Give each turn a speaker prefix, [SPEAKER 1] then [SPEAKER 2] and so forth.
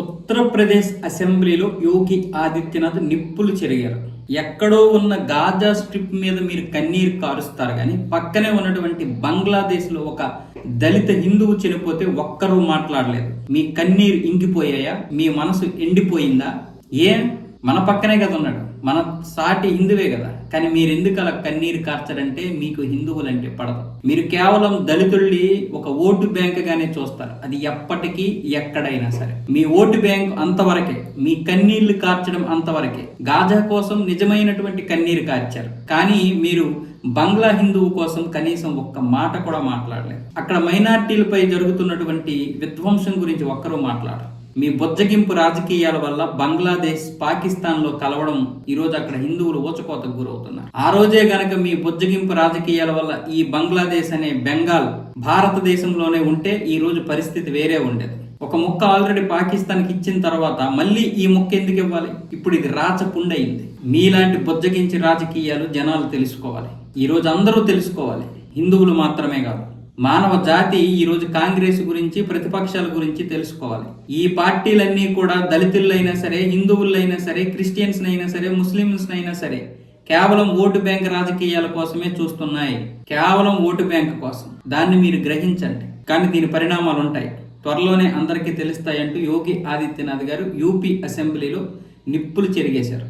[SPEAKER 1] ఉత్తరప్రదేశ్ అసెంబ్లీలో యోగి ఆదిత్యనాథ్ నిప్పులు చెరిగారు. ఎక్కడో ఉన్న గాజా స్ట్రిప్ మీద మీరు కన్నీరు కారుస్తారు కానీ పక్కనే ఉన్నటువంటి బంగ్లాదేశ్లో ఒక దళిత హిందువు చనిపోతే ఒక్కరూ మాట్లాడలేదు. మీ కన్నీరు ఇంకిపోయాయా? మీ మనసు ఎండిపోయిందా? మన పక్కనే కదా ఉన్నాడు, మన సాటి హిందువే కదా, కానీ మీరు ఎందుకు అలా కన్నీరు కార్చరంటే మీకు హిందువులంటే పడదు. మీరు కేవలం దళితుల్ని ఒక ఓటు బ్యాంక్ గానే చూస్తారు. అది ఎప్పటికీ ఎక్కడైనా సరే మీ ఓటు బ్యాంక్ అంతవరకే, మీ కన్నీళ్లు కార్చడం అంతవరకే. గాజా కోసం నిజమైనటువంటి కన్నీరు కార్చారు, కానీ మీరు బంగ్లా హిందువు కోసం కనీసం ఒక్క మాట కూడా మాట్లాడలేదు. అక్కడ మైనార్టీలపై జరుగుతున్నటువంటి విధ్వంసం గురించి ఒక్కరూ మాట్లాడరు. మీ బొజ్జగింపు రాజకీయాల వల్ల బంగ్లాదేశ్ పాకిస్తాన్ లో కలవడం ఈరోజు అక్కడ హిందువులు ఊచకోతకు గురవుతున్నారు. ఆ రోజే గనక మీ బొజ్జగింపు రాజకీయాల వల్ల ఈ బంగ్లాదేశ్ అనే బెంగాల్ భారతదేశంలోనే ఉంటే ఈ రోజు పరిస్థితి వేరే ఉండేది. ఒక ముక్క ఆల్రెడీ పాకిస్తాన్కి ఇచ్చిన తర్వాత మళ్ళీ ఈ ముక్క ఎందుకు ఇవ్వాలి? ఇప్పుడు ఇది రాచపుండయింది. మీలాంటి బొజ్జగించి రాజకీయాలు జనాలు తెలుసుకోవాలి. ఈ రోజు అందరూ తెలుసుకోవాలి, హిందువులు మాత్రమే కాదు, మానవ జాతి ఈరోజు కాంగ్రెస్ గురించి, ప్రతిపక్షాల గురించి తెలుసుకోవాలి. ఈ పార్టీలన్నీ కూడా దళితులైనా సరే, హిందువులైనా సరే, క్రిస్టియన్స్ అయినా సరే, ముస్లింస్ అయినా సరే కేవలం ఓటు బ్యాంక్ రాజకీయాల కోసమే చూస్తున్నాయి. కేవలం ఓటు బ్యాంక్ కోసం. దాన్ని మీరు గ్రహించండి, కానీ దీని పరిణామాలు ఉంటాయి, త్వరలోనే అందరికీ తెలుస్తాయంటూ యోగి ఆదిత్యనాథ్ గారు యూపీ అసెంబ్లీలో నిప్పులు చెరిగేశారు.